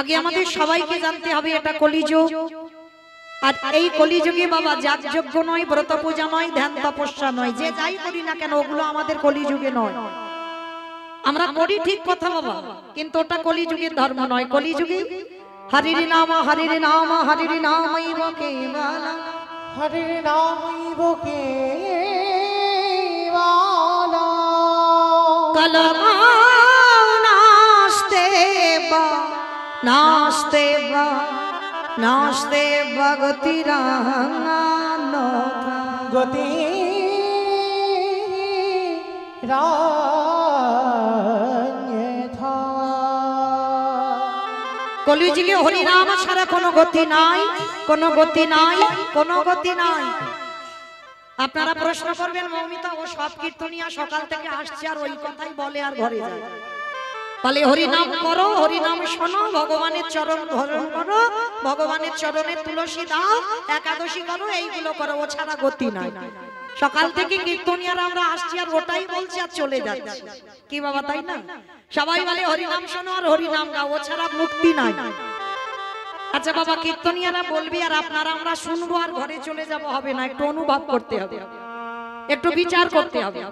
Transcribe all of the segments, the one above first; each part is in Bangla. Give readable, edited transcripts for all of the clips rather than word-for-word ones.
আগে আমাদের সবাইকে জানতে হবে এটা কলিযুগ। আর এই কলিযুগে বাবা যাগযজ্ঞ নয়, ব্রত পূজা নয়, ধ্যান তপস্যা নয়, যে যাই করি না কেন ওগুলো আমাদের কলিযুগে নয়। আমরা করি ঠিক কথা বাবা, কিন্তু ওটা কলিযুগের ধর্ম নয়। কলিযুগে হরির নাম হরির নাম হরির নামৈব কেবলম হরির নামৈব কেবলম কলমাস্তে বা নাস্তে বা নাস্তে ভগতিরান গতি কলিযুগে হরিনাম ছাড়া কোনো গতি নাই, কোনো গতি নাই, কোনো গতি নাই। আপনারা প্রশ্ন করবেন মৌমিতা ও সব কীর্তনিয়া সকাল থেকে আসছে আর ওই কথাই বলে আর ঘরে যায়। বলে হরিনাম করো, হরিনাম শোনো, ভগবানের চরণ ধারণ করো, ভগবানের চরণে তুলসী দাও, একাদশী করো, এইগুলো করো, ও ছাড়া গতি নাই। সকাল থেকে কীর্তনিয়ারা আমরা আসছি আর ওটাই বলছি আর চলে যাচ্ছে। কি বাবা তাই না? সবাই বলে হরিনাম শোনো আর হরিনাম গাও, ও ছাড়া মুক্তি নাই। আচ্ছা বাবা কীর্তনিয়ারা বলবি আর আপনারা আমরা শুনবো আর ঘরে চলে যাব হবে না, একটু অনুভব করতে হবে, একটু বিচার করতে হবে।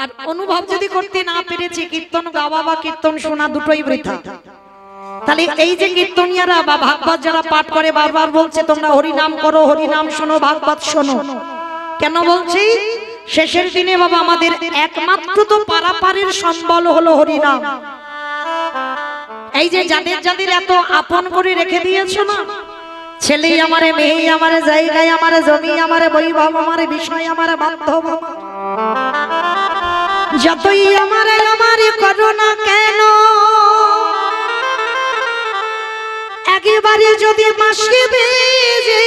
আর অনুভব যদি করতে না পেরেছি কীর্তন গাওয়া বা কীর্তন শোনা দুটোই বৃথা। তাহলে এই যে কীর্তনিয়ারা বা ভাগবত যারা পাঠ করে বারবার বলছে তোমরা হরিনাম করো, হরিনাম শোনো, ভাগবত শোনো, কেন বলছি? শেষের দিনে বাবা আমাদের একমাত্র তো পারাপারের সম্বল হলো হরিনাম। এই যে যাদের যাদের এত আপন করে রেখে দিয়েছো না, ছেলে আমারে, মেয়ে আমারে, জায়গায় আমারে, জমি আমারে, বৈভব আমারে, বিষয় আমারে, বান্ধব যতই আমারে আমারে করো না কেন, একেবারে যদি মাসে বেজে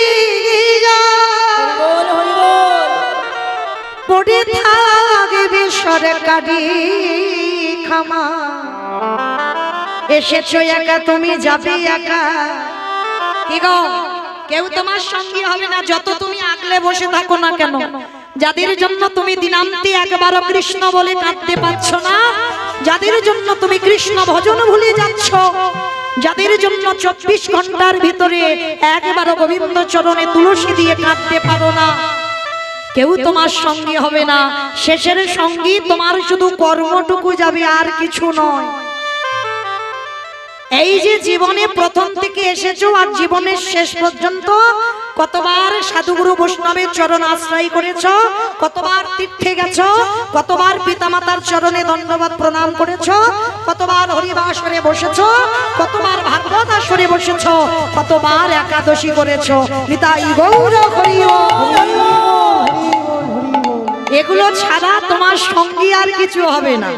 পড়ে থাকবে সরকারি খামা, এসেছো একা তুমি যাবে একা। কি গো, কেউ তোমার সঙ্গী হবে না যত তুমি আগলে বসে থাকো না কেন। যাদের জন্য তুমি দিনান্তে একবারও কৃষ্ণ বলে কাঁদতে পারছো না, যাদের জন্য তুমি কৃষ্ণ ভজন ভুলে যাচ্ছ, যাদের জন্য 24 ঘন্টার ভিতরে একবারও গোবিন্দ চরণে তুলসী দিয়ে কাঁদতে পারো না, কেউ তোমার সঙ্গী হবে না। শেষের সঙ্গী তোমার শুধু কর্মটুকু যাবে, আর কিছু নয়। এই যে জীবনে প্রথম থেকে এসেছো আর জীবনের শেষ পর্যন্ত কতবার সাধুগুরু বৈষ্ণবের চরণ আশ্রয় করেছো, কতবার তীর্থে গেছো, কতবার পিতামাতার চরণে দণ্ডবত প্রণাম করেছো, কতবার হরিবাসরে বসেছো, কতবার ভাগবত আসরে বসেছো, কতবার একাদশী করেছো। নিতাই গৌর হরি বল। এগুলো ছাড়া তোমার সঙ্গী আর কিছু হবে না।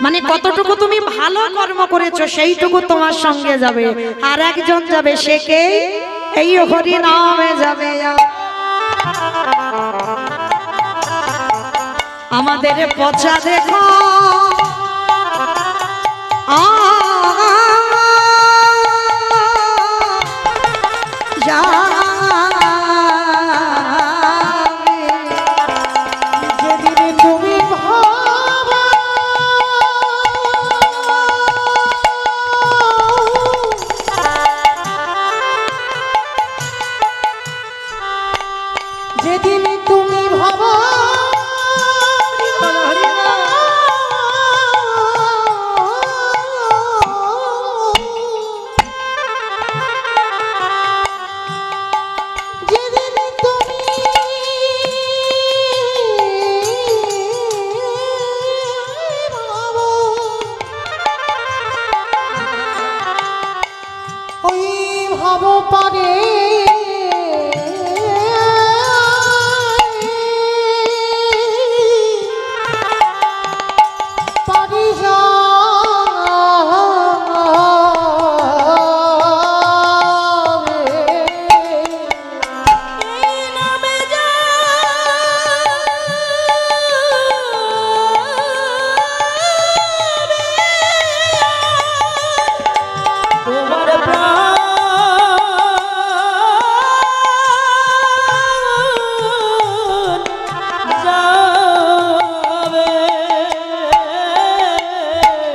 মানে কতটুকু তুমি ভালো কর্ম করেছো সেইটুকু তোমার সঙ্গে যাবে, আর একজন যাবে, সে কে? এই হরি নামে যাবে। আমাদের পচা দেখো যা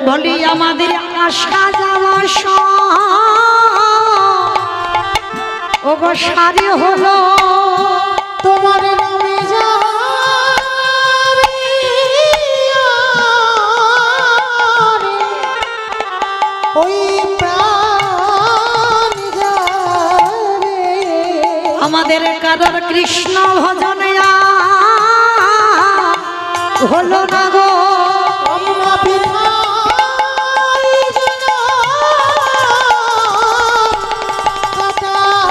বলি আমাদের আশা যাওয়া গো সারি হলো তোমার নামে যাবে ওই প্রাণ যাবে। আমাদের কারোর কৃষ্ণ ভজনে হলো না গো আমরা পিতাই যেন কাটাইলাম।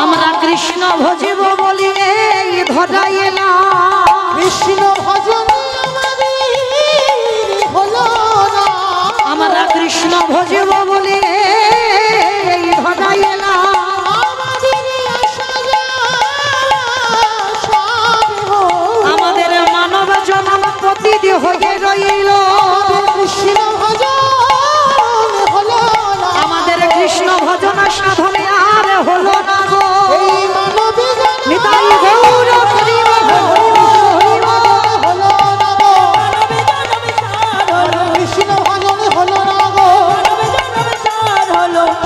আমরা কৃষ্ণ ভজিব বলি এই ধরাইলাম। কৃষ্ণ ভজন আমাদের হলো না, আমরা কৃষ্ণ ভজিব বলি এই ধরাইলাম। আমাদের আশা সব হলো। আমাদের মানব জনম প্রতিদি হয়ে রইল। কৃষ্ণ ভজন হলো না, আমাদের কৃষ্ণ ভজন সাধনে আর হলো না গো। এই মানবী জন্ম নিতাই গৌর হরিব হলো না গো। কৃষ্ণ ভজন হলো না গো।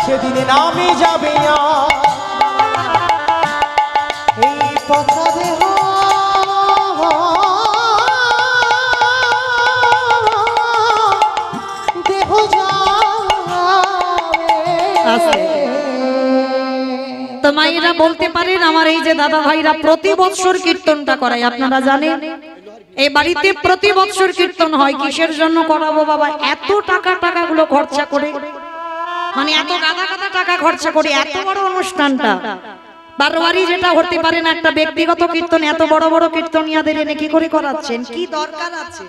সেদিন নামে যাবে এই পচা দেহ দেহ আস্তে। তো মায়েরা বলতে পারেন আমার এই যে দাদা ভাইরা প্রতি বছর কীর্তনটা করায়, আপনারা জানেন এই বাড়িতে প্রতি বছর কীর্তন হয়। কিসের জন্য করাবো বাবা? এত টাকাগুলো খরচা করে, মানে এত গাদা টাকা খরচা করে এত বড় অনুষ্ঠানটা বারবারই যেটা হতে পারে না। একটা ব্যক্তিগত কীর্তন এত বড় কীর্তনিয়াদের এনে কি করে করাচ্ছেন? কি দরকার আছে,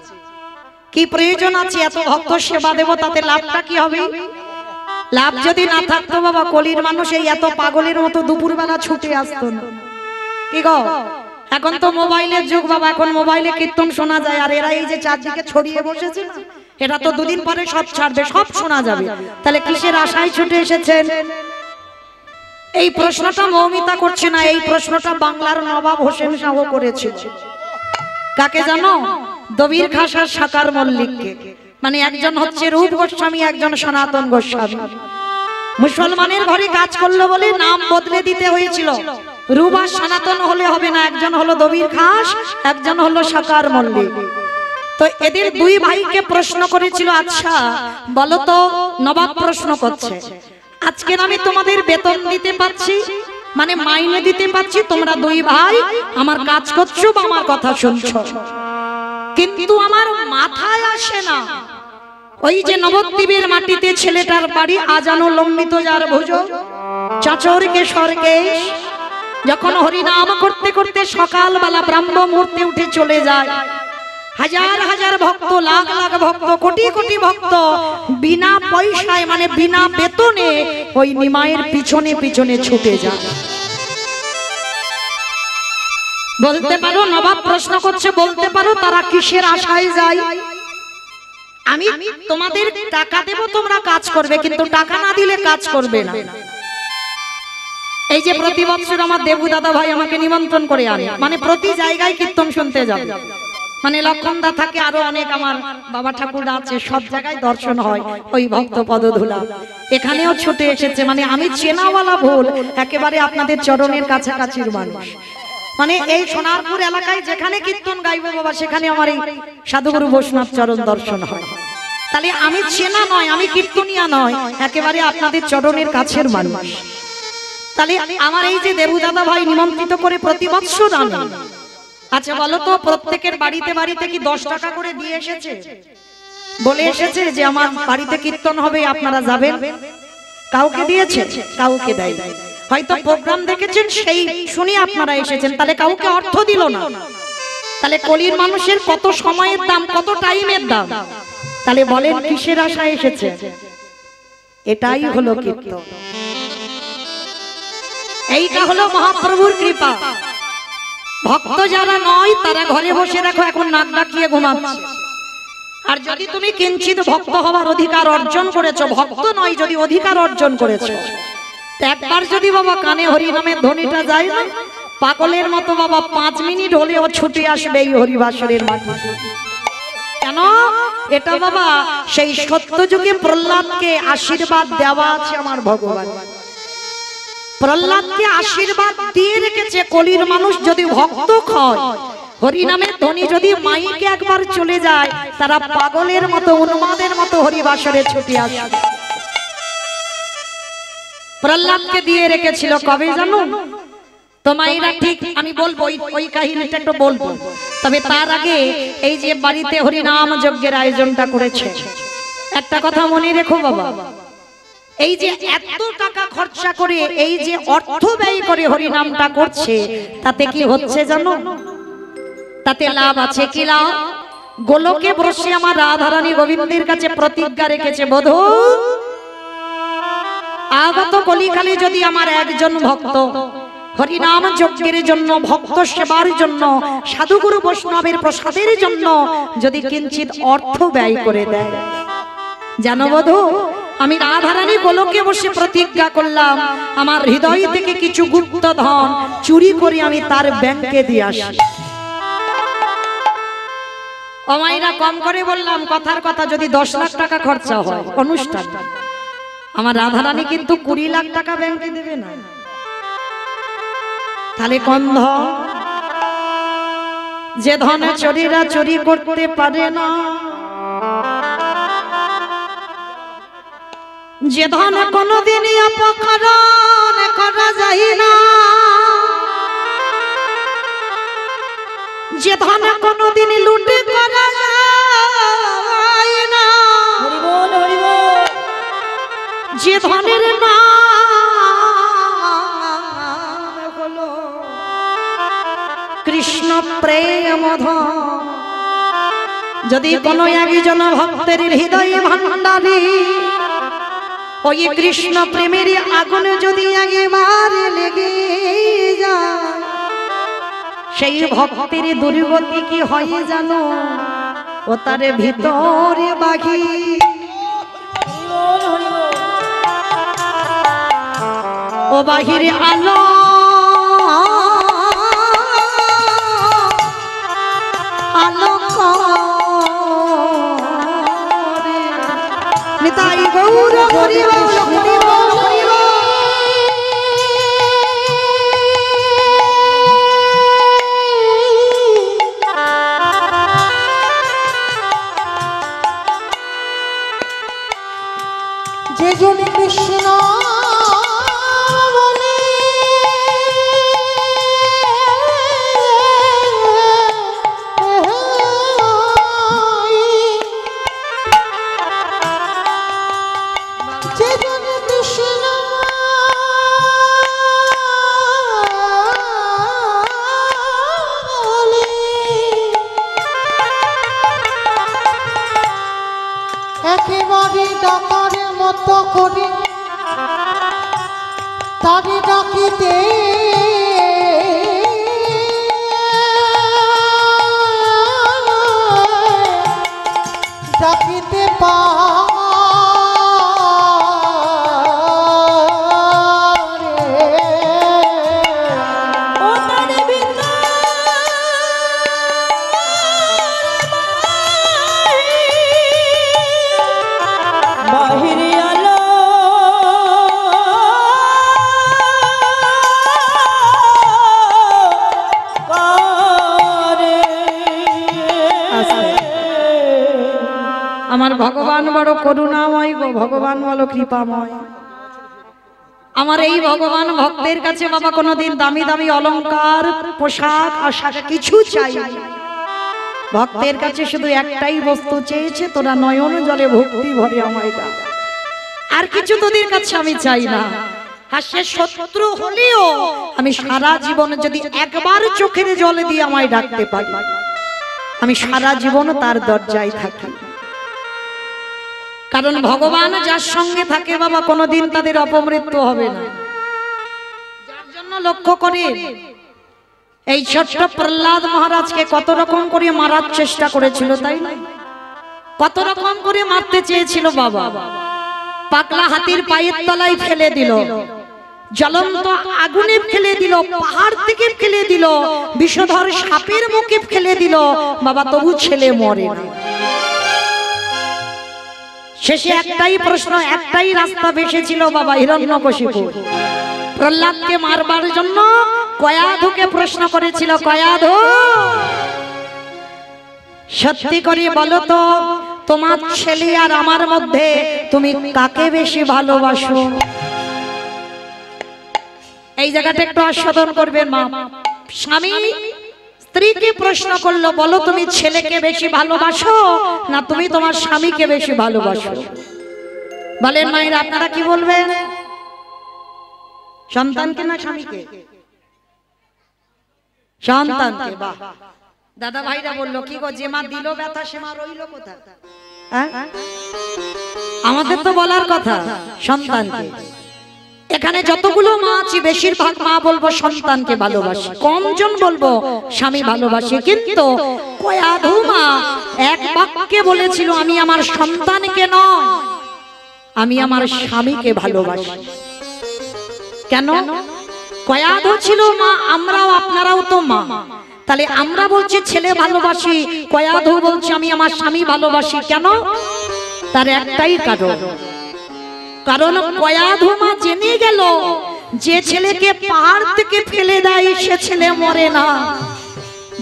কি প্রয়োজন আছে? এত ভক্ত সেবা দেব, তাতে লাভটা কি হবে? লাভ যদি না থাকতো বাবা, কলির মানুষ এই এত পাগলের মতো দুপুরবেলা ছুটে আসতো না। কি গো, এখন তো মোবাইলের যুগ বাবা, এখন মোবাইলে কীর্তন শোনা যায়। আর এরা এই যে চারদিকে ছড়িয়ে বসেছে না, এটা তো দুদিন পরে সব ছাড়বে, সব শোনা যাবে। তাহলে কিসের আশায় ছুটে এসেছেন? এই প্রশ্নটা মৌমিতা করছে না, এই প্রশ্নটা বাংলার নবাব হোসেন শাহ করেছে। কাকে জানো? দবির খাসার সাকার মল্লিককে। মানে একজন হচ্ছে রূপ গোস্বামী, একজন সনাতন গোস্বামী। মুসলমানের ঘরে কাজ করলো বলে নাম বদলে দিতে হয়েছিল। রূপ আর সনাতন হলে হবে না, একজন হলো দবির খাস, একজন হলো সাকার মল্লিক। তো এদের দুই ভাইকে প্রশ্ন করেছিল, আচ্ছা বলো তো, নবাব প্রশ্ন করছে, আজকে আমি তোমাদের বেতন দিতে পাচ্ছি, মানে মাইনে দিতে পাচ্ছি, তোমরা দুই ভাই আমার কাজ করছো বা আমার কথা শুনছো, কিন্তু আমার মাথায় আসে না ওই যে নবদ্বীপের মাটিতে ছেলেটার বাড়ি আজানো লম্বিত যার ভুজ চাচর কেশর কেশ, যখন হরিনাম করতে করতে সকালবেলা ব্রাহ্ম মুহূর্তে উঠে চলে যায়, হাজার হাজার ভক্ত, লাখ লাখ ভক্ত, কোটি কোটি ভক্ত বিনা পয়সায় মানে বিনা বেতনে ওই নিমাইয়ের পিছনে পিছনে ছুটে যায়। বলতে পারো, নবাব প্রশ্ন করছে, বলতে পারো তারা কিসের আশায় যায়? আমি তোমাদের টাকা দেব, তোমরা কাজ করবে, কিন্তু টাকা না দিলে কাজ করবে না। এই যে প্রতি বছর আমার দেবু দাদা ভাই আমাকে নিমন্ত্রণ করে আনে, মানে প্রতি জায়গায় কীর্তন শুনতে যাবে, মানে লক্ষণদা থাকে, আরো অনেক আমার বাবা ঠাকুররা আছে, সব জায়গায় দর্শন হয় ওই ভক্ত পদধূলা। এখানেও ছুটে এসেছে, মানে আমি চেনাওয়ালা ভুল, একেবারে আপনাদের চরণের কাছাকাছির মানুষ। মানে এই সোনারপুর এলাকায় যেখানে কীর্তন গাইবো বাবা, সেখানে আমার এই সাধুগুরু বৈষ্ণব চরণ দর্শন হয়। তাহলে আমি চেনা নয়, আমি কীর্তনিয়া নয়, একেবারে আপনাদের চরণের কাছের মানুষ। তাহলে আমার এই যে দেবু দাদা ভাই নিমন্ত্রিত করে প্রতি বছর আনে। আচ্ছা বলো তো, প্রত্যেকের বাড়িতে বাড়িতে কি 10 টাকা করে দিয়ে এসেছে? বলে এসেছে যে আমার বাড়িতে কীর্তন হবে, আপনারা যাবেন? কাউকে দিয়েছে? কাউকে দেয়। হয়তো প্রোগ্রাম দেখেছেন, সেই শুনে আপনারা এসেছেন, তাহলে কাউকে অর্থ দিল না। তাহলে কলির মানুষের কত সময়ের দাম, কত টাইমের দাম। তাহলে বলেন কিসের আশায় এসেছে? এটাই হলো কীর্তন, এইটা হলো মহাপ্রভুর কৃপা। ভক্ত যারা নয় তারা ঘরে বসে রাখো, এখন নাক ডাকিয়ে ঘুমাচ্ছে। আর যদি তুমি কিঞ্চিত ভক্ত হওয়ার অধিকার অর্জন করেছো, ভক্ত নয় যদি অধিকার অর্জন করেছো, একবার যদি বাবা কানে হরি নামের ধ্বনিটা যায় না, পাগলের মতো বাবা 5 মিনিট হলেও ছুটে আসবে এই হরিবাসরের মাটিতে। কেন? এটা বাবা সেই সত্য যুগে প্রহ্লাদকে আশীর্বাদ দেওয়া আছে আমার ভগবান। প্রহ্লাদকে আশীর্বাদ দিয়ে রেখেছে, কলির মানুষ যদি ভক্ত হয়, হরিনামের ধ্বনি যদি মাইকে একবার চলে যায়, তারা পাগলের মতো উন্মাদের মতো হরিবাসরে ছুটে আসে। প্রহ্লাদকে দিয়ে রেখেছিল কবে জানো? তোমাইরা ঠিক আমি বলবো, ওই কাহিনীটা একটু বলবো, তবে তার আগে এই যে বাড়িতে হরিনাম যজ্ঞের আয়োজনটা করেছে, একটা কথা মনে রেখো বাবা, এই যে এত টাকা খরচা করে এই যে অর্থ ব্যয় করে হরিনামটা করছে, তাতে কি হচ্ছে জানো? তাতে লাভ আছে কি লাভ? গোলকে বসে আমার রাধারানী গোবিন্দের কাছে প্রতিজ্ঞা রেখেছে, বধূ আগত কলিকালে যদি আমার একজন ভক্ত হরিনাম যজ্ঞের জন্য, ভক্ত সেবার জন্য, সাধুগুরু বৈষ্ণবের প্রসাদের জন্য যদি কিঞ্চিত অর্থ ব্যয় করে দেয়, জানো বধূ, আমি রাধারানী গোলকে বসে প্রতিজ্ঞা করলাম, আমার হৃদয় থেকে কিছু গুপ্ত ধন চুরি করে আমি তার ব্যাংকে দিয়ে আসি। অমাইরা কম করে বললাম, কথার কথা, যদি 10 লাখ টাকা খরচা হয় অনুষ্ঠান, আমার রাধারানী কিন্তু 20 লাখ টাকা ব্যাংকে দেবে না। তাহলে কোন ধন? যে ধনে চোরেরা চুরি করতে পারে না, যে ধন কোনদিনই অপকরণ করা যায় না, যে ধন কোনদিন লুটে করা যায় না, যে ধনের নাম হলো কৃষ্ণ প্রেম ধন, যদি কোনো একজন ভক্তের হৃদয় ভান্ডারে ওই কৃষ্ণ প্রেমের আগুন যদি একেবারে লেগে যায়, সেই ভক্তের দুর্গতি কি হয় জানো? ও তার ভিতরে বাঘি, ও বাহিরে আলো, আলো করে নিতাই গৌর হরিব হরিব হরিব। যে জন কৃষ্ণ বলে যে জন কৃষ্ণ বলে একেবারে ডাকার মতো করে তারে ডাকিতে ডাকিতে বাহিরে আলো করে। আমার ভগবান বড় করুণাময় গো, ভগবান বড় কৃপাময়। আমার এই ভগবান ভক্তের কাছে বাবা কোনোদিন দামি দামি অলংকার, পোশাক, আশাক কিছু চাই না। ভক্তের কাছে শুধু একটাই বস্তু চেয়েছে, তোরা নয়ন জলে ভক্তি ভরে আমায় দাও, আর কিছু তোদের কাছে আমি চাই না। আর সে শত্রু হলেও আমি সারা জীবন যদি একবার চোখের জলে দিয়ে আমায় ডাকতে পারি, আমি সারা জীবন তার দরজায় থাকি। কারণ ভগবান যার সঙ্গে থাকে বাবা কোনোদিন তাদের অপমৃত্যু হবে না। যার জন্য লক্ষ্য করে এই ছোট্ট প্রহ্লাদ মহারাজকে কত রকম করে মারার চেষ্টা করেছিল, তাই না? কত রকম করে মারতে চেয়েছিল বাবা। পাগলা হাতির পায়ের তলায় ফেলে দিল, জ্বলন্ত আগুনে ফেলে দিল, পাহাড় থেকে ফেলে দিল, বিষধর সাপের মুখে ফেলে দিল বাবা, তবু ছেলে মরে না। শেষে একটাই প্রশ্ন, একটাই রাস্তা বেঁচেছিল বাবা, হিরণ্যকশিপু। প্রহ্লাদকে মারবার জন্য কয়াধুকে প্রশ্ন করেছিল, কয়াধু সত্যি করে বলো তো, তোমার ছেলে আর আমার মধ্যে তুমি কাকে বেশি ভালোবাসো? এই জায়গাটা একটু আস্বাদন করবেন মা। স্বামী স্ত্রীকে প্রশ্ন করলো, বলো তুমি ছেলেকে বেশি ভালোবাসো না তুমি তোমার স্বামীকে বেশি ভালোবাসো? বলেন মায়ের, আপনারা কি বলবেন? সন্তানকে না স্বামীকে? সন্তানকে। বাহ, দাদা ভাইরা বললো, কি গো, যে মা দিল ব্যথা সে মা রইল কোথায়? আমাদের তো বলার কথা সন্তানকে। এখানে যতগুলো মা আছে বেশিরভাগ মা বলবো সন্তানকে ভালোবাসে, কমজন বলবো স্বামী ভালোবাসে। কিন্তু কয়াধু মা এক বাক্যে বলেছিল, আমি আমার সন্তানকে নয়, আমি আমার স্বামীকে ভালোবাসি। কেন? কয়াধু ছিল মা, আমরাও আপনারাও তো মা, তাহলে আমরা বলছি ছেলে ভালোবাসি, কয়াধু বলছি আমি আমার স্বামী ভালোবাসি। কেন? তার একটাই কারণ, কারণ কয়াধু মা জেনে গেল যে ছেলেকে পাহাড় থেকে ফেলে দেয় সে ছেলে মরে না,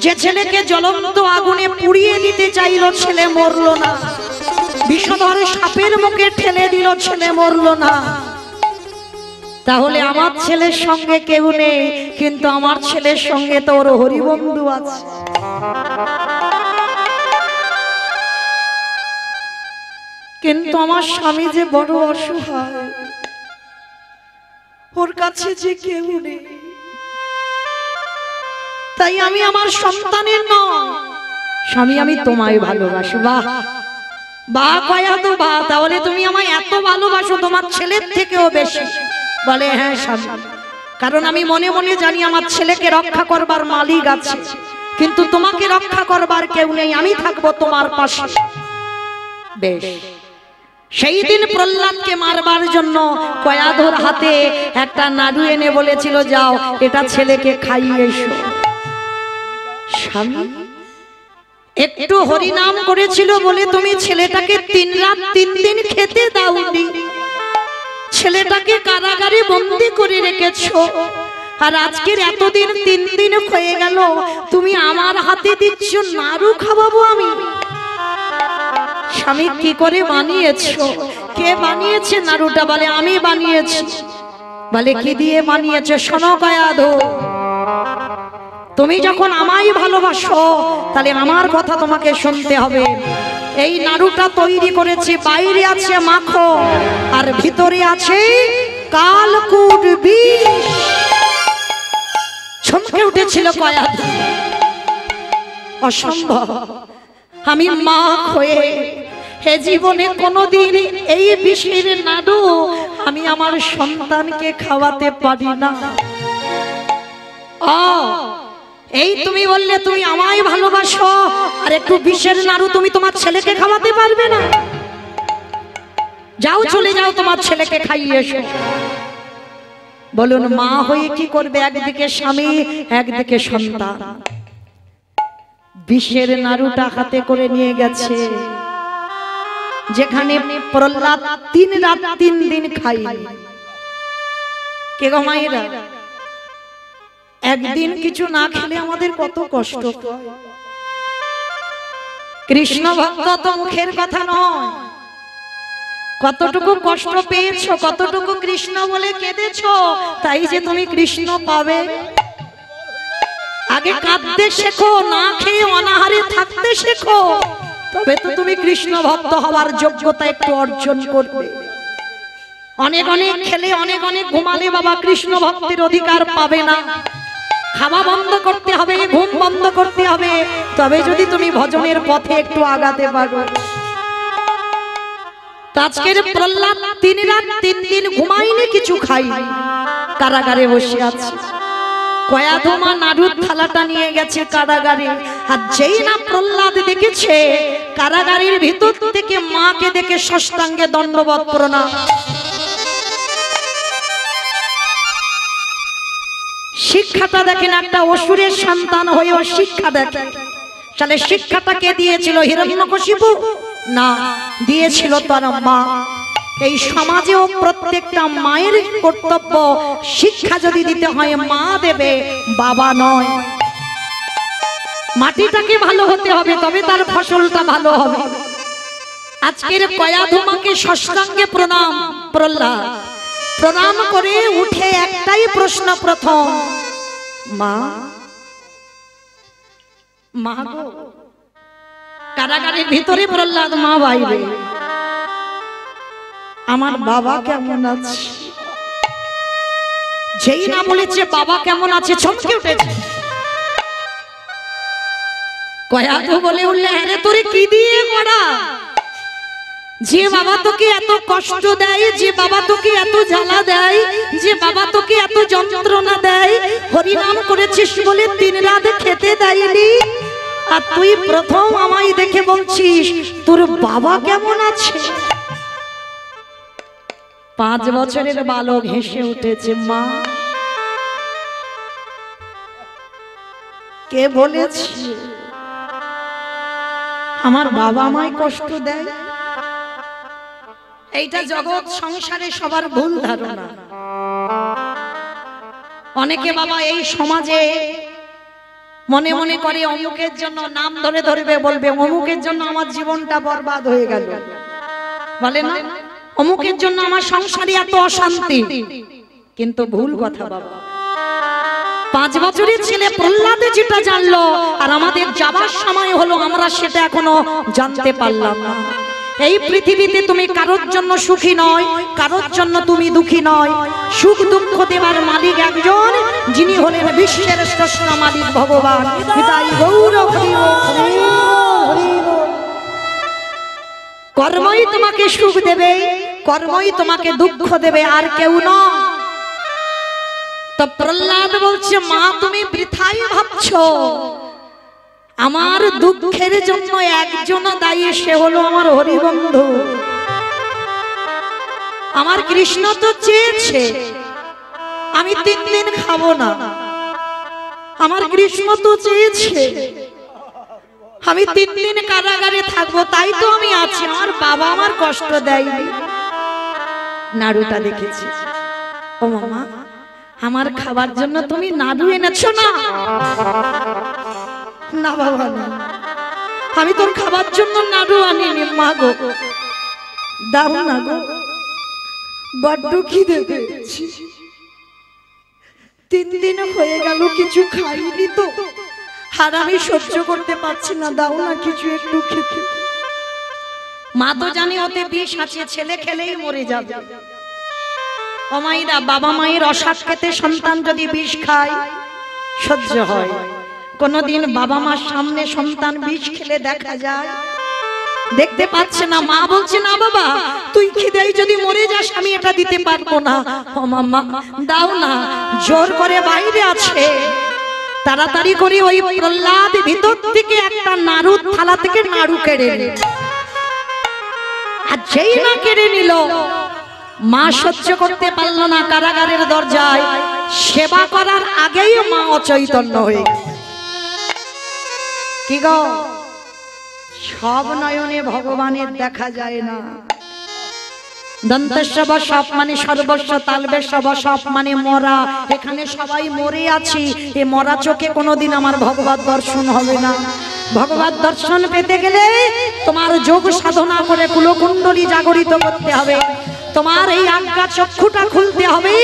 যে ছেলেকে জ্বলন্ত আগুনে পুড়িয়ে দিতে চাইল ছেলে মরল না, বিষধর সাপের মুখে ঠেলে দিল ছেলে মরল না। তাহলে আমার ছেলের সঙ্গে কেউ নেই, কিন্তু আমার ছেলের সঙ্গে তো ওর হরিবন্ধু আছে। কিন্তু আমার স্বামী যে বড় অসহায়, ওর কাছে যে কেউ নেই, তাই আমি আমার সন্তানের নয়, স্বামী আমি তোমায় ভালোবাসি। বাহ বাহ কয়াধু বাহ, তাহলে তুমি আমায় এত ভালোবাসো তোমার ছেলের থেকেও বেশি? বলে হ্যাঁ স্বামী, কারণ আমি মনে মনে জানি আমার ছেলেকে রক্ষা করবার মালিক আছে, কিন্তু তোমাকে রক্ষা করবার কেউ নেই, আমি থাকবো তোমার পাশে। বেশ, সেই দিন প্রহ্লাদকে মারবার জন্য কয়াধুর হাতে একটা নাড়ু এনে বলেছিল, যাও এটা ছেলেকে খাইয়ে এসো। স্বামী একটু হরিনাম করেছিল বলে তুমি ছেলেটাকে 3 রাত 3 দিন খেতে দাওনি, ছেলেটাকে কারাগারে বন্দী করে রেখেছো, আর আজকের এতদিন 3 দিন হয়ে গেল তুমি আমার হাতে দিচ্ছ নাড়ু খাওয়াবো আমি? স্বামী কি করে বানিয়েছো? কে বানিয়েছে নাড়ুটা? বলে আমি বানিয়েছি। বলে কি দিয়ে বানিয়েছে? শোনো কয়াধু, তুমি যখন আমায় ভালোবাসো তাহলে আমার কথা তোমাকে শুনতে হবে। এই নাড়ুটা তৈরি করেছি, বাইরে আছে মাখন আর ভিতরে আছে কালকুট বিষ। চমকে উঠেছিল কয়াধু, অসম্ভব, আমি মা হয়ে হে জীবনে কোনোদিন এই বিষের নাড়ু আমি আমার সন্তানকে খাওয়াতে পারি না। এই তুমি বললে তুমি আমায় ভালোবাসো, আর একটু বিষের নাড়ু তুমি তোমার ছেলেকে খাওয়াতে পারবে না? যাও চলে যাও, তোমার ছেলেকে খাইয়ে এসো। বলুন মা হয়ে কি করবে? একদিকে স্বামী, একদিকে সন্তান। বিষের নাড়ুটা হাতে করে নিয়ে গেছে, যেখানে প্রহ্লাদ 3 রাত 3 দিন খাই। কে গো মায়েরা, একদিন কিছু না খেলে আমাদের কত কষ্ট। কৃষ্ণ ভক্ত তো মুখের কথা নয়, কতটুকু কষ্ট পেয়েছো, কতটুকু কৃষ্ণ বলে কেঁদেছো, তাই যে তুমি কৃষ্ণ পাবে। আগে কাঁদতে শেখো, না খেয়ে অনাহারে থাকতে শেখো, তবে তো তুমি কৃষ্ণ ভক্ত হওয়ার যোগ্যতা একটু অর্জন করবে। অনেক অনেক খেলে, অনেক অনেক ঘুমালে বাবা কৃষ্ণ ভক্তের অধিকার পাবে না। খাওয়া বন্ধ করতে হবে, ঘুম বন্ধ করতে হবে, তবে যদি তুমি ভজনের পথে একটু আগাতে পারো। আজকের প্রহ্লাদ 3 রাত 3 দিন ঘুমাইনি, কিছু খাই, কারাগারে বসে আছে। কয়াধু মা নাড়ুর থালাটা নিয়ে গেছে কারাগারে, আর যেই না প্রহ্লাদ দেখেছে কারাগারের ভিতর থেকে মাকে দেখে ষষ্ঠাঙ্গে দণ্ডবত প্রণাম। শিক্ষাটা দেখেন, একটা অসুরের সন্তান হয়েও শিক্ষা দেখেন। তাহলে শিক্ষাটা কে দিয়েছিল? হিরণ্যকশিপু না, দিয়েছিল তার মা। এই সমাজেও প্রত্যেকটা মায়ের কর্তব্য, শিক্ষা যদি দিতে হয় মা দেবে, বাবা নয়। মাটিটাকে ভালো হতে হবে, তবে তার ফসলটা ভালো হবে। আজকের কয়াধুমাকে ষষ্ঠাঙ্গে প্রণাম। প্রহ্লাদ প্রণাম করে উঠে একটাই প্রশ্ন প্রথম, মা মা গো। কারাগারের ভিতরে প্রহ্লাদ, মা বাইরে। আমার বাবা কেমন আছে? যেই না বলেছে বাবা কেমন আছে, চমকে উঠেছে। কয়াধু বলে উঠলে, আরে তোরে কি দিয়ে গড়া? যে বাবা তোকে এত কষ্ট দেয়, যে বাবা তোকে এত জ্বালা দেয়, যে বাবা তোকে এত যন্ত্রণা দেয়, হরিনাম করেছিস বলে 3 রাত খেতে দেয়নি, আর তুই প্রথম আমায় দেখে বলছিস তোর বাবা কেমন আছে? 5 বছরের বালক হেসে উঠেছে, মা কে বলেছে আমার বাবা আমায় কষ্ট দেয়? এইটা জগৎ সংসারে সবার ভুল ধারণা। অনেকে বাবা এই সমাজে মনে মনে করে অমুকের জন্য নাম ধরে ধরবে, বলবে অমুকের জন্য আমার জীবনটা বরবাদ হয়ে গেল, বলে না অমুকের জন্য আমার সংসারে এত অশান্তি। কিন্তু ভুল কথা বাবা। 5 বছরের ছেলে প্রহ্লাদে যেটা জানলো, আর আমাদের যাবার সময় হলো আমরা সেটা এখনো জানতে পারলাম না। এই পৃথিবীতে তুমি কারোর জন্য সুখী নয়, কারোর জন্য তুমি দুঃখী নয়। সুখ দুঃখ দেবার মালিক একজন, যিনি হলেন বিশ্বের শ্রেষ্ঠ মালিক ভগবান। তাই গৌর হরি হরি হরি। কর্মই তোমাকে সুখ দেবে, কর্মই তোমাকে দুঃখ দেবে, আর কেউ নয়। তো প্রহ্লাদ বলছে, মা তুমি বৃথাই ভাবছো। আমার দুঃখের জন্য একজন দায়ী, সে হলো আমার হরিবন্ধু। আমার কৃষ্ণ তো চেয়েছে আমি 3 দিন খাবো না। আমার কৃষ্ণ তো চেয়েছে আমি 3 দিন কারাগারে থাকবো, তাই তো আমি আছি। আমার বাবা আমার কষ্ট দেয়নি। নাড়ুটা দেখেছি। ও মামা, আমার খাবার জন্য তুমি নাড়ু এনেছো না? না বাবা না, আমি তোর খাবার জন্য নাড়ু আনিনি। মা গো দাও না গো, বড্ড খিদে পেয়েছি। 3 দিন হয়ে গেল কিছু খাইনি তো, আর আমি সহ্য করতে পারছি না, দাও না কিছু একটু খেতে। মা তো জানে ওতে বিষ আছে, ছেলে খেলেই মরে যাবে। ও মায়েরা, বাবা মায়ের অসাধ খেতে সন্তান যদি বিষ খায় সহ্য হয়। কোনদিন বাবা মার সামনে সন্তান বিষ খেলে দেখা যায়? দেখতে পাচ্ছে না। মা বলছে, না বাবা তুই খিদেই যদি মরে যাস আমি এটা দিতে পারবো না। ও মাম্মা দাও না। জোর করে বাইরে আছে। তাড়াতাড়ি করে ওই প্রহ্লাদ ভিতর থেকে একটা নাড়ু থালা থেকে নাড়ু কেড়ে নিল। আর যেই না কেড়ে নিল, মা সহ্য করতে পারল না। কারাগারের দরজায় সেবা করার আগেই মা অচৈতন্য হয়ে গেল। কি গো, সব নয়নে ভগবানের দেখা যায় না। দন্তেশ্ব সব মানে সর্বস্ব, তালবেশ্বব সব মানে মরা। এখানে সবাই মরে আছি। এ মরা চোখে কোনোদিন আমার ভগবত দর্শন হবে না। ভগবত দর্শন পেতে গেলে তোমার যোগ সাধনা করে কুলকুণ্ডলী জাগরিত করতে হবে। তোমার এই আজ্ঞা চক্ষুটা খুলতে হবে,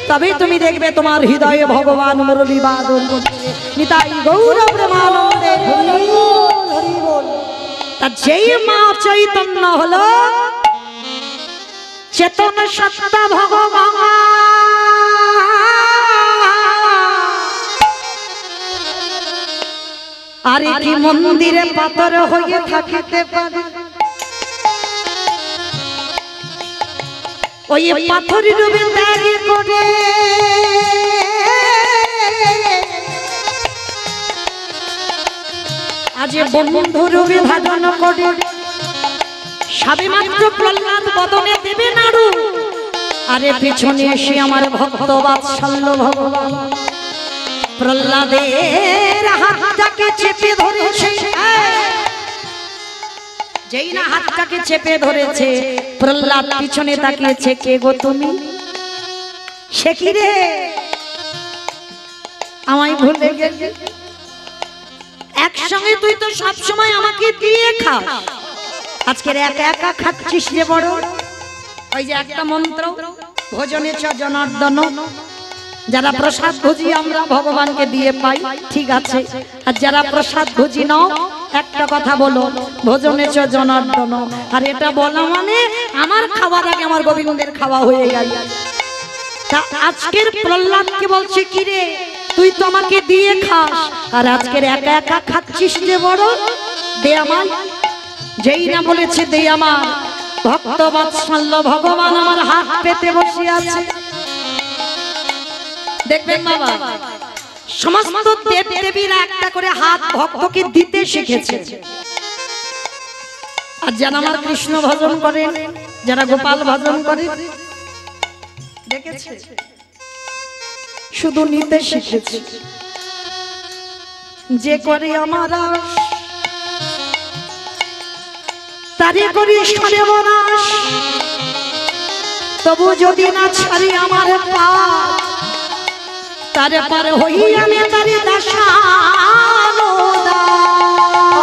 তবে তুমি দেখবে তোমার হৃদয়ে ভগবান মুরলী বাদন করছে। নিতাই গৌর প্রেমানন্দে হরি বল। তা যেই মা চৈতন্য হলো, চেতন সত্তা ভগবান, আরে কি মন্দিরে পাথর হয়ে থাকিতে পারে? ওই পাথর রূপে ত্যাগ করে আজ বন্ধু রূপে ধারণ করে। সবে মাত্র প্রহ্লাদ বদনে দেবে নাড়ু, আরে পিছনে এসে আমার ভক্ত বাৎসল্য ভগবান প্রহ্লাদের হাতটাকে চেপে ধরেছে। যেই না হাতটাকে চেপে ধরেছে, প্রহ্লাদ পিছনে তাকিয়েছে, কে গো তুমি? সে কি রে, আমায় ভুলে গেলি? একসঙ্গে তুই তো সব সময় আমাকে দিয়ে খাস, আজকের একা একা খাচ্ছিস রে বড়। ওই যে একটা মন্ত্র, ভোজনে চ জনার্দন, যারা প্রসাদ ভোজি আমরা ভগবানকে দিয়ে পাই, ঠিক আছে। আর যারা প্রসাদ ভোজি নাও, একটা কথা বলো, ভোজনে চ জনার্দন। আর এটা বলা মানে আমার খাওয়ার আগে আমার গোবিন্দের খাওয়া হয়ে গেল। তা আজকের প্রহ্লাদকে বলছে, কি রে তুই তো আমাকে দিয়ে খাস, আর আজকের একা একা খাচ্ছিস যে বড়, দে আমায়। যেই না বলেছে দে আমার, ভক্ত বাৎসল্য ভগবান আমার হাত পেতে বসে আছে। দেখবেন বাবা, সমস্ত দেব দেবীরা একটা করে হাত ভক্তকে দিতে শিখেছে। আর যারা আমার কৃষ্ণ ভজন করেন, যারা গোপাল ভজন করেন, দেখেছে শুধু নিতে শিখেছে। যে করে আমার তারে করি সর্বনাশ, তবু যদি না ছাড়ি আমার পাপ, তারে পার হই আমি তারে দাসানুদা।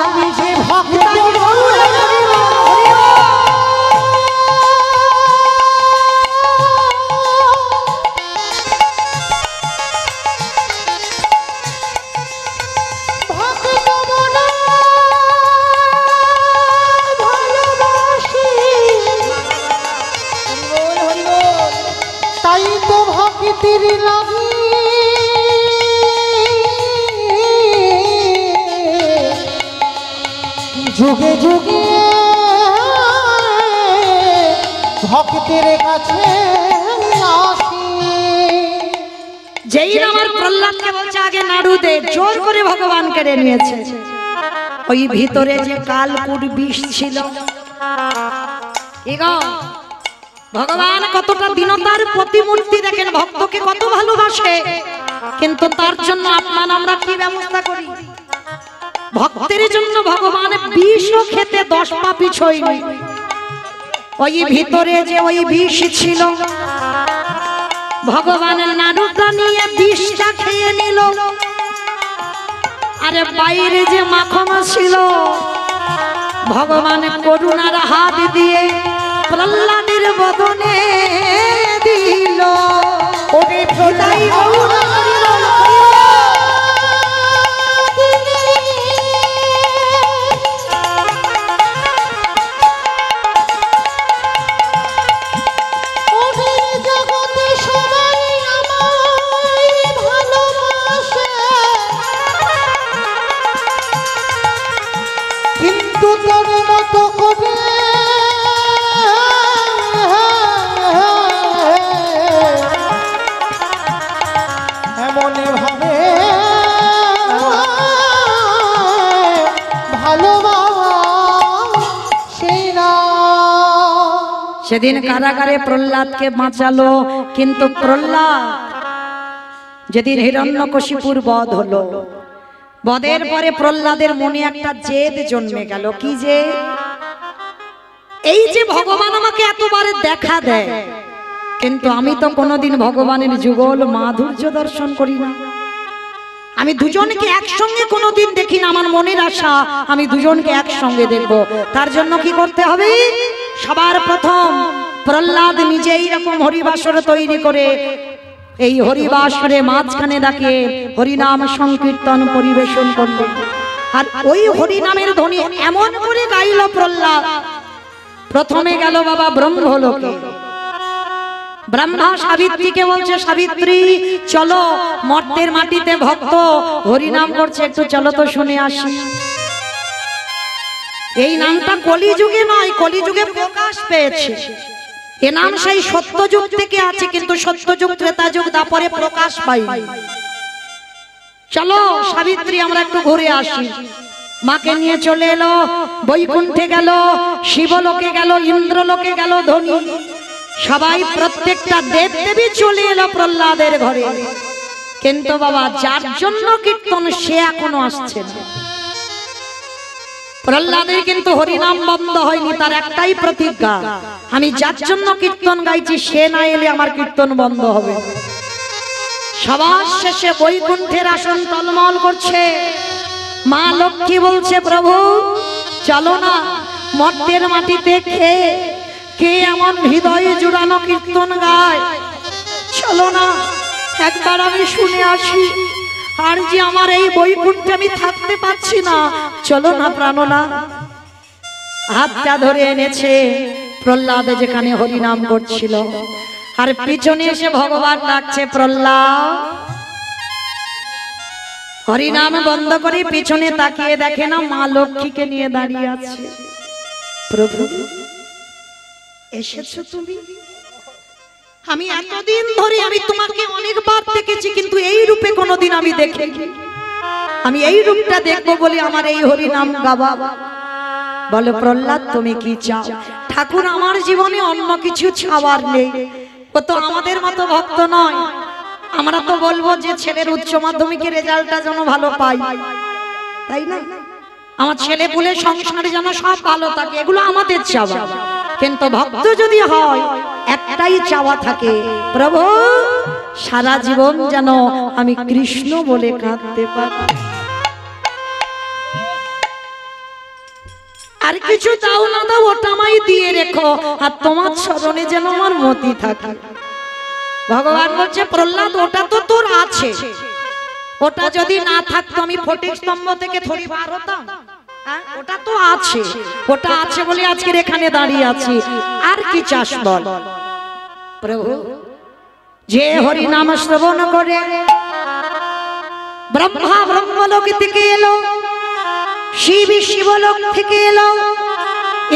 আমি যে ভক্ত তাই তো ভক্তির লাগি যুগে যুগে ভক্তের কাছে আসি। যেই আমার প্রহ্লাদকে বলছে আগে নাড়ু দে, জোর করে ভগবান কেড়ে নিয়েছে। ওই ভিতরে যে কালকুট বিষ ছিল, ভগবান কতটা দীনতার প্রতিমূর্তি, দেখেন ভক্তকে কত ভালোবাসে, কিন্তু তার জন্য আপনার আমরা কি ব্যবস্থা করি? ভক্তের জন্য ভগবান বিষও খেতে 10 পা পিছয়নি। ওই ভিতরে যে ওই বিষ ছিল, ভগবানের নাড়ুটা নিয়ে বিষটা খেয়ে নিল। আরে বাইরে যে মাখমা ছিল, ভগবান করুণার হাত দিয়ে প্রহ্লাদের বদনে দিল। ওরে প্রদাই কিন্তু তোর মতো করে এমনে ভাবে ভালোবাসে না। সেদিন কারাগারে প্রহ্লাদকে বাঁচালো, কিন্তু প্রহ্লাদ যেদিন হিরণ্যকশিপুর বধ হলো, বধের পরে প্রহ্লাদের মনে একটা জেদ জন্মে গেল। কি যে এই যে ভগবান আমাকে এতবার দেখা দেয়, কিন্তু আমি তো কোনোদিন ভগবানের যুগল মাধুর্য দর্শন করি না, আমি দুজনকে একসঙ্গে কোনোদিন দেখি না। আমার মনের আশা আমি দুজনকে একসঙ্গে দেখব। তার জন্য কি করতে হবে? সবার প্রথম প্রহ্লাদ নিজেই রকম হরিবাসর তৈরি করে এই হরিবাসরে মাঝখানে ডাকে হরিনাম সংকীর্তন পরিবেশন করল। আর ওই হরিনামের ধ্বনি এমন করে গাইল প্রহ্লাদ, প্রথমে গেল বাবা ব্রহ্মলোকে। ব্রহ্মা সাবিত্রীকে বলছে, সাবিত্রী চলো, মর্তের মাটিতে ভক্ত হরিনাম করছে, একটু চলো তো শুনে আসি। এই নামটা কলিযুগে নয়, কলিযুগে প্রকাশ পেয়েছে। এ নাম সেই সত্যযুগ থেকে আছে, কিন্তু সত্যযুগ ত্রেতাযুগ দাপরে প্রকাশ পাই। চলো সাবিত্রী আমরা একটু ঘুরে আসি। মাকে নিয়ে চলে এলো, বৈকুণ্ঠে গেল, শিবলোকে গেল, ইন্দ্রলোকে গেল ধনী সবাই, প্রত্যেকটা দেব দেবী চলে এলো প্রহ্লাদের ঘরে। কিন্তু বাবা যার জন্য কীর্তন সে এখনো আসছে না। প্রহ্লাদের কিন্তু হরিনাম বন্ধ হয়নি, তার একটাই প্রতিজ্ঞা, আমি যার জন্য কীর্তন গাইছি সে না এলে আমার কীর্তন বন্ধ হবে। সবার শেষে বৈকুণ্ঠের আসন টলমল করছে, মা লক্ষ্মী বলছে প্রভু চলো না, মর্তের মাটিতে কে এমন হৃদয়ে জুড়ানো কীর্তন গায়, চলো না একবার আমি শুনে আসি, আর যে আমার এই বৈকুণ্ঠে আমি থাকতে পারছি না, চলো না প্রাণনা। হাতটা ধরে এনেছে প্রহ্লাদ যেখানে হরিনাম করছিল, আর পিছনে এসে ভগবান ডাকছে প্রহ্লাদ। হরিনাম বন্ধ করে পিছনে তাকিয়ে দেখে না মা লক্ষ্মীকে নিয়ে দাঁড়িয়ে আছে। প্রভু এসেছো তুমি? আমি এতদিন ধরে আমি তোমাকে অনেকবার দেখেছি, কিন্তু এই রূপে কোনোদিন আমি দেখিনি। আমি এই রূপটা দেখবো বলে আমার এই হরিনাম গাওয়া। বলো প্রহ্লাদ তুমি কি চাও? ঠাকুর আমার জীবনে অন্য কিছু চাওয়ার নেই, ও তো আমাদের মতো ভক্ত নয়। আমরা তো বলবো যে ছেলের উচ্চ মাধ্যমিকের রেজাল্টটা যেন ভালো পাই, তাই না? আমার ছেলে পুলে সংসারে যেন সব ভালো থাকে, এগুলো আমাদের চাওয়া। কিন্তু ভক্ত যদি হয় একটাই চাওয়া থাকে, প্রভু সারা জীবন যেন আমি কৃষ্ণ বলে কাঁদতে পারি। আর কিছু দাও না দাও ওটা আমায় দিয়ে রেখো, আর তোমার চরণে যেন আমার মতি থাকে। ভগবান বলছে প্রহ্লাদ ওটা তো তোর আছে, ওটা যদি না থাকতো আমি ফটিক স্তম্ভ থেকে থরি বার হতাম? ওটা তো আছে, ওটা আছে বলে আজকে এখানে দাঁড়িয়ে আছি। আর কি চাস বল? প্রভু যে হরি নাম শ্রবণ করে ব্রহ্মা ব্রহ্মলোক থেকে এলো, শিব শিবলোক থেকে এলো,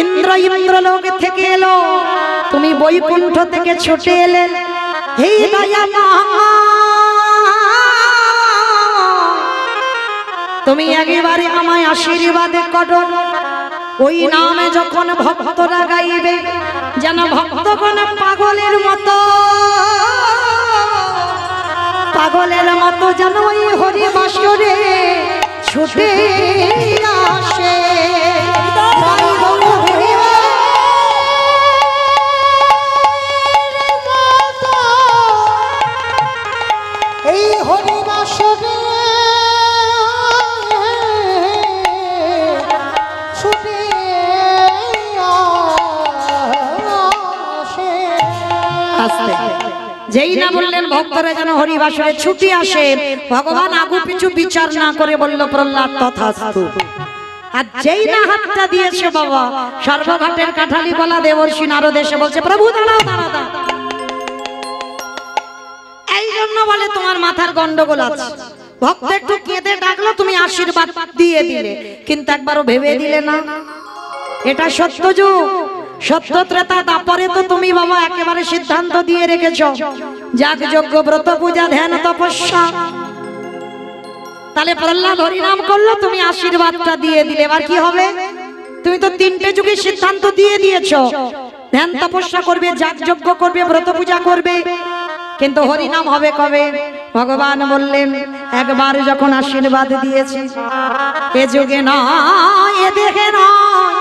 ইন্দ্র ইন্দ্রলোক থেকে এলো, তুমি বৈকুণ্ঠ থেকে ছুটে এলে, হে দয়াময় তুমি একেবারে আমায় আশীর্বাদ করো। ওই নামে যখন ভক্তরা গাইবে যেন ভক্তগণ পাগলের মতো যেন ওই হরি বাসরে ছুটে আসে। এই হরি বাসরে ছুটে আসে। যেই না বললেন ভক্তরা যেন হরি বাসরে ছুটে আসে, ভগবান আগু পিছু বিচার না করে বলল প্রহ্লাদ তথাস্তু। আর যেই না হাতটা দিয়েছে বাবা, সর্বঘাটের কাঠালি বলা দেবর্ষি নারদ এসে বলছে প্রভু দাঁড়াও দাঁড়াও দাঁড়াও। এই জন্য বলে তোমার মাথার গন্ডগোল আছে। ভক্ত একটু কেঁদে ডাকলো, তুমি আশীর্বাদ দিয়ে দিলে, কিন্তু একবারও ভেবে দিলে না। এটা সত্য যুগ, সত্য ত্রেতা, তারপরে তো তুমি বাবা একেবারে সিদ্ধান্ত দিয়ে রেখেছো যাগ যজ্ঞ ব্রত পূজা ধ্যান তপস্যা। তাহলে প্রহ্লাদ হরিনাম করলো, তুমি আশীর্বাদটা দিয়ে দিলে, এবার কি হবে? তুমি তো তিনটে যুগে সিদ্ধান্ত দিয়ে দিয়েছো, ধ্যান তপস্যা করবে, যাগ যজ্ঞ করবে, ব্রত পূজা করবে, কিন্তু হরিনাম হবে কবে? ভগবান বললেন একবার যখন আশীর্বাদ দিয়েছে, এ যুগে নয় এ দেহে নয়,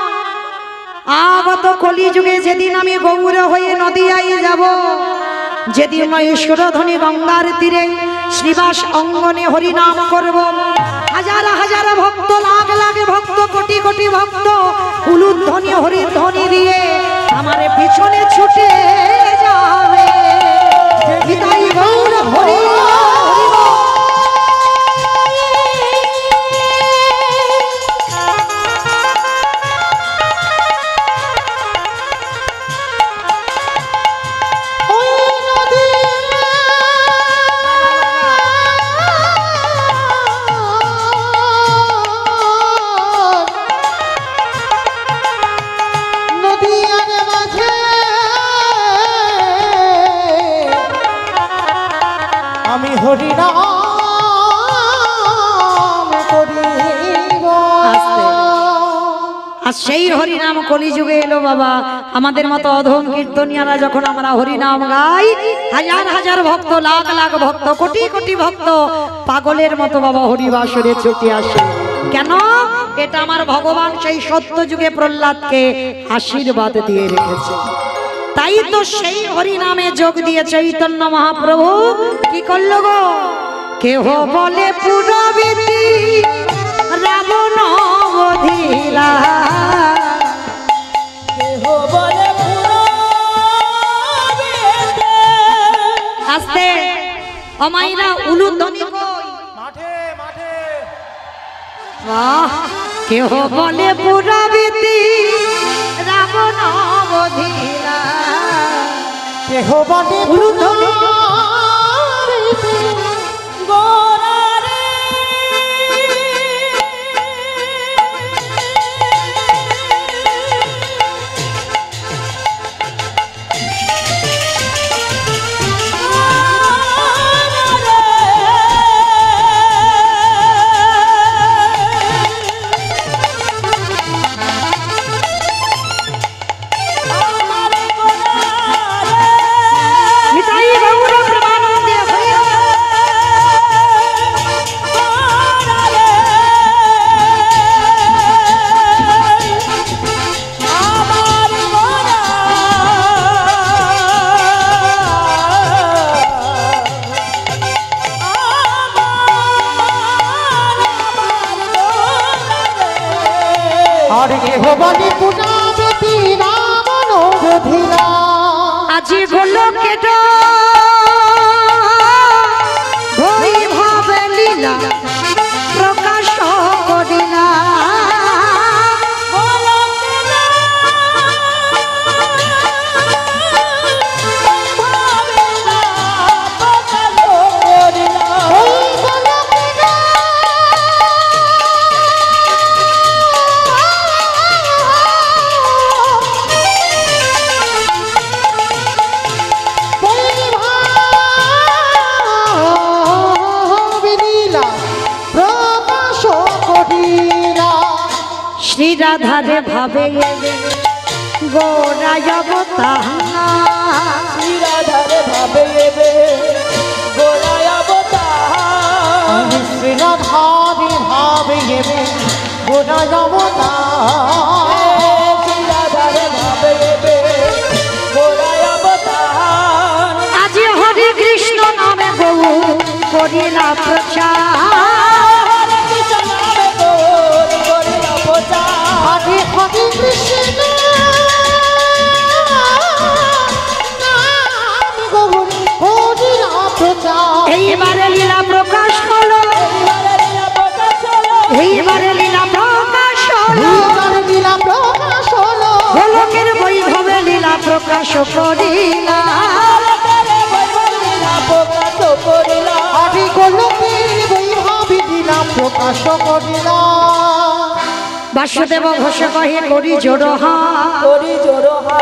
আগত কলি যুগে যেদিন আমি গৌর হয়ে নদিয়ায় যাব, যেদিন নৈশ্বরধ্বনি গঙ্গার তীরে শ্রীবাস অঙ্গনে হরিনাম করব, হাজার হাজার ভক্ত, লাখ লাখ ভক্ত, কোটি কোটি ভক্ত উলুধ্বনি হরিধ্বনি দিয়ে আমার পিছনে ছুটে যাবে। হৃদয় গৌর হরি হরিনাম করিব। আর সেই হরিনাম কলিযুগে এলো বাবা। আমাদের মতো অধম কীর্তনিয়ারা যখন আমরা হরিনাম গাই, হাজার হাজার ভক্ত, লাখ লাখ ভক্ত, কোটি কোটি ভক্ত পাগলের মতো বাবা হরিবাসরে ছুটে আসে। কেন? এটা আমার ভগবান সেই সত্য যুগে প্রহ্লাদকে আশীর্বাদ দিয়ে রেখেছে। তাই তো সেই হরি নামে যোগ দিয়ে চৈতন্য মহাপ্রভু কি করলো গো, কেহ বলে পুরবীতি রাবণ বধিলা, কেহ বলে পুরবীতে। আস্তে অমাইরা উলুধ্বনি কই, মাঠে মাঠে বাহ, কেহ বলে পুরবীতি রাবণ বধিলা, কেহ বলে পুরবীতি গোরারে নিতাই গৌর প্রেমানন্দে হরি বল। আর কেহ বলে পুরবীতি রাবণ বধিলা, আজি গোলকেট বৈভব লীলা প্রকাশ করিলা, শ্রী রাধারে ভাবে গোরায় অবতার, রাধারে ভাবে এবে গোরায় অবতার, শ্রীরাধারে ভাবে এবে গোরায় অবতার, রাধারে ভাবে এবে গোরায় অবতার। আজি হরে কৃষ্ণ নামে গৌ করিলা প্রচার, হরে কৃষ্ণ নামে গৌর করিলা প্রচার। হরে হরে কৃষ্ণ নাম গৌরী হরিলা প্রচার, এইবারে লীলা প্রকাশ হলো, এইবারে লীলা প্রকাশ হলো, এইবারে লীলা প্রকাশ হলো, হরিবার লীলা প্রকাশ হলো, গোলকের বৈভবে লীলা প্রকাশ করিলা, গোলকের বৈভব লীলা প্রকাশ করিলা। হরি গোলকের বৈভবী লীলা প্রকাশ করিলা। বাসুদেব ঘোষ কহে করি জোড় হাত, করি জোড়হা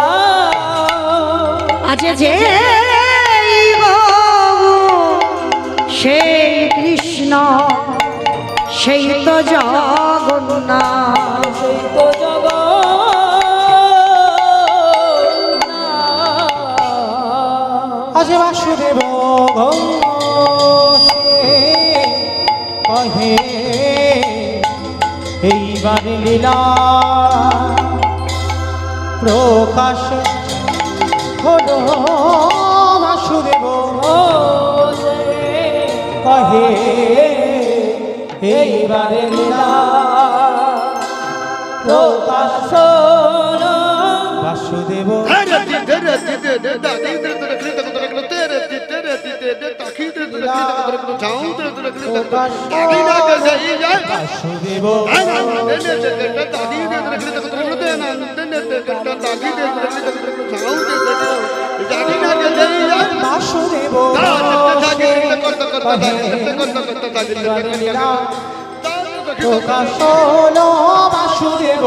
আজ যে গৌ সেই কৃষ্ণ সেই তো জগন্নাথ, সেই তো জগন্নাথ। আজ বাসুদেব ঘোষে কহে এইবার লীলা প্রকাশ হলো, বাসুদেব কহে এইবার লীলা প্রকাশ হলো, বাসুদেব বাসুদেব বাসুদেব প্রকাশ হলো, বাসুদেব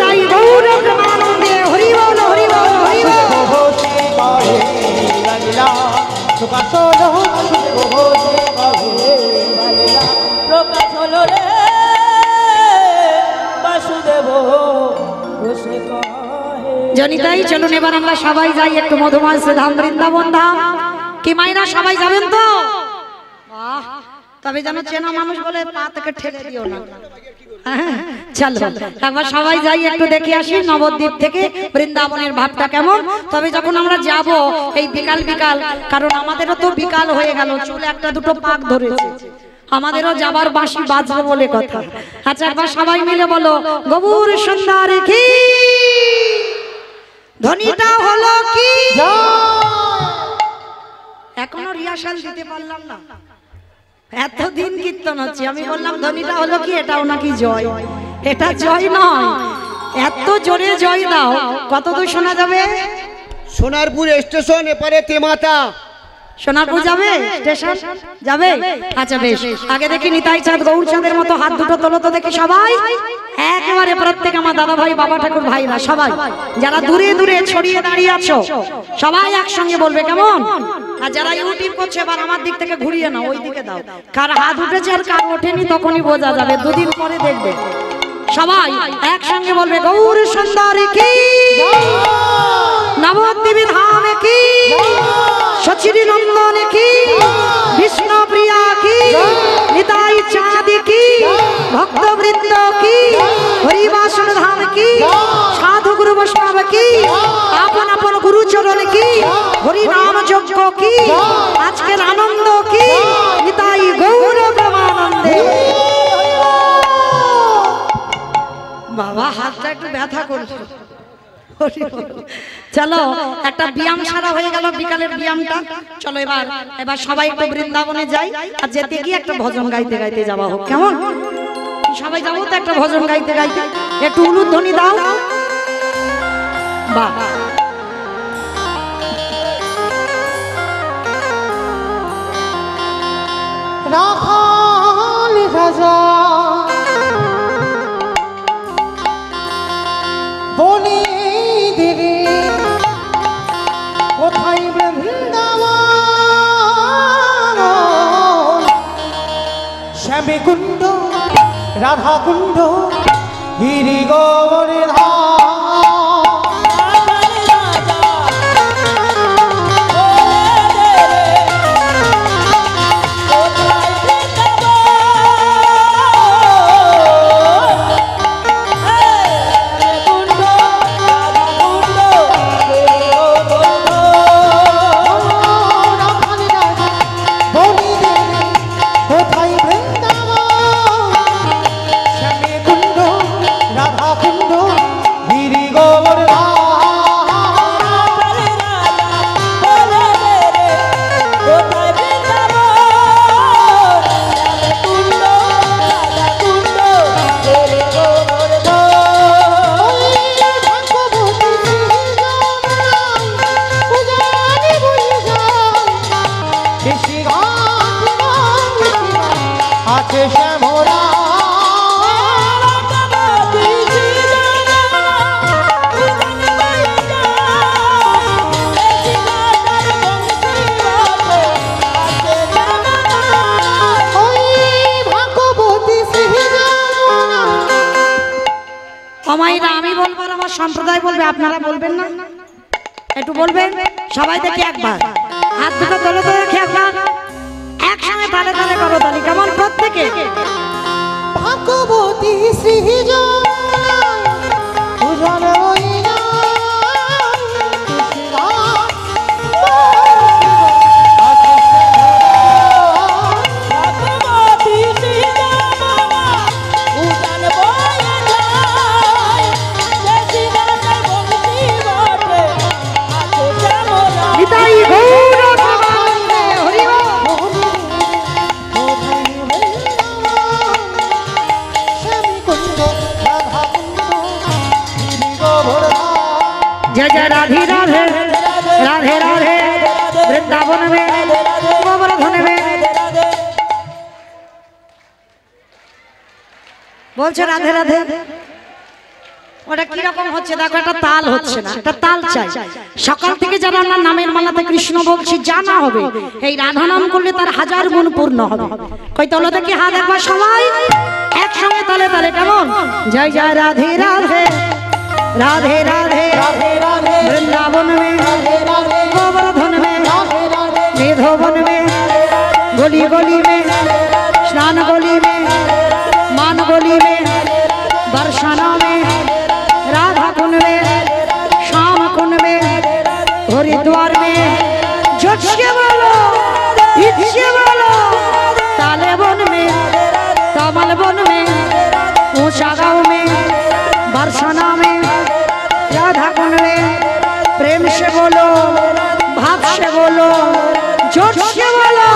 তাই গৌর প্রেমানন্দে হরি বল হরি বল হরি বল। প্রকাশ হলো, বাসুদেব প্রকাশ হলো রে বাসুদেব ঘোষে কহে। জনিতাই চলুন এবার আমরা সবাই যাই একটু মধুময় ধাম বৃন্দাবন ধাম, কি মাইনা সবাই যাবেন তো? বাহ, তবে যেন চেনা মানুষ বলে পা থেকে ঠেলে দিও না। চলো একবার সবাই যাই একটু দেখে আসি নবদ্বীপ থেকে বৃন্দাবনের ভাবটা কেমন। তবে যখন আমরা যাব এই বিকাল বিকাল, কারণ আমাদেরও তো বিকাল হয়ে গেল, চুলে একটা দুটো পাক ধরেছে, আমাদেরও যাবার বাঁশি বাজবে বলে কথা। আচ্ছা একবার সবাই মিলে বলো গৌর সুন্দর কি ধ্বনিটা হলো কি। এখনো রিহার্সাল দিতে পারলাম না, এতদিন কীর্তন হচ্ছে, আমি বললাম ধ্বনিটা হলো কি, এটাও নাকি জয়। এটা জয় নয়, এত জোরে জয় দাও কত দূর শোনা যাবে? সোনারপুর স্টেশন এপারে তেমাতা। সোনারপুর যাবে স্টেশন যাবে? আচ্ছা বেশ, আগে দেখি নিতাই চাঁদ গৌর চাঁদের মতো হাত দুটো তোলো তো দেখি সবাই একেবারে, প্রত্যেক আমার দাদা ভাই বাবা ঠাকুর ভাইরা সবাই যারা দূরে দূরে ছড়িয়ে দাঁড়িয়ে আছো সবাই একসঙ্গে বলবে কেমন? আর যারা ইউটিউব করছে এবার আমার দিক থেকে ঘুরিয়ে নাও, ওই দিকে দাও, কার হাত উঠেছে আর কার ওঠেনি তখনই বোঝা যাবে, দুদিন পরে দেখবে। সবাই একসঙ্গে বলবে গৌর সুন্দরী কি, নবদ্বীপ ধাম কি, সচিরি নন্দন কি, বিষ্ণু প্রিয়া কি, নিতাই চাঁদ কি, ভক্তবৃন্দ কি, হরিবাসন ধাম কি, সাধু গুরু বৈষ্ণব কি, আপন আপন গুরুচরণ কি, হরি নাম যজ্ঞ কি, আজকের আনন্দ কি, নিতাই গৌর প্রেমানন্দে। বাবা হাতটা একটু ব্যথা করছে। চলো একটা ব্যায়াম সারা হয়ে গেল বিকালের ব্যায়ামটা। চলো এবার এবার সবাই একটু বৃন্দাবনে যাই, আর যেতে গিয়ে একটা ভজন গাইতে গাইতে যাওয়া হোক, কেমন? সবাই যাবো তো একটা ভজন গাইতে গাইতে, একটু উলুধ্বনি দাও। বাহ রাখাল রাজা বলি দিদি কোথায় বৃন্দাবন, শ্যামী কুণ্ড রাধা কুণ্ড গিরি গোবরে সম্প্রদায় বলবে, আপনারা বলবেন না? একটু বলবেন সবাই দেখি একবার, হাত দুটো তোলো তো দেখি একবার, একসঙ্গে তালে তালে করো তালি, কেমন? প্রত্যেকে ভাগবতী जय जय राधे राधे राधे राधे वृंदावन में गोवर्धन में बोलছে राधे राधे। ওটা কি রকম হচ্ছে দেখো, একটা তাল হচ্ছে না, একটা তাল চাই। সকাল থেকে যারা আমরা নামের মালাতে কৃষ্ণ বলছি জানা হবে এই রাধা নাম করলে তার 1000 গুণ পূর্ণ হবে। কই তোলো দেখি হাত একবার সবাই একসঙ্গে তালে তালে, কেমন? জয় জয় রাধে রাধে राधे राधे वृंदावन में गोवर्धन में मेधोवन में गली गली में से बोलो जोर से बोलो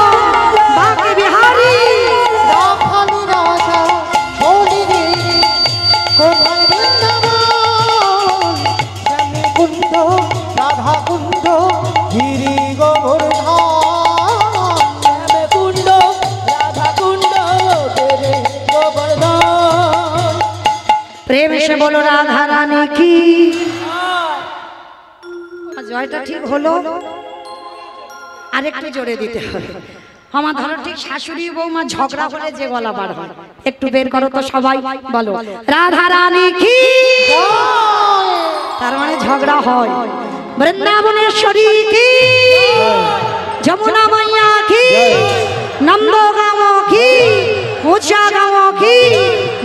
बाके बिहारी রাখালি রাজা বলি রে কোথায় বৃন্দাবন শ্যামী কুণ্ড রাধা কুণ্ড গিরি গোবর্ধন শ্যামে কুণ্ড রাধা কুণ্ড গিরি গোবর্ধন प्रेम से बोलो राधा रानी की জয়টা ঠিক হলো আরেকটু জোরে দিতে হবে আমার ধরো ঠিক শাশুড়ি বৌমা ঝগড়া হলে যে গলা বার হয় একটু বের করো তো সবাই বলো রাধা রানী কি তার মানে ঝগড়া হয় বৃন্দাবনেশ্বরী কি যমুনা মাইয়া কি নন্দগাঁও কি উচাগাঁও কি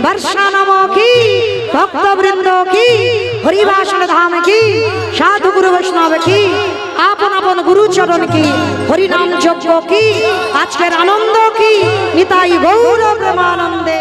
बरसानमो की भक्त वृंदो की हरिवासन धाम की साधु गुरु वैष्णव की आपन आपन गुरु चरण की हरि नाम यज्ञ की आज के आनंद की निताई गौर प्रेमानंदे।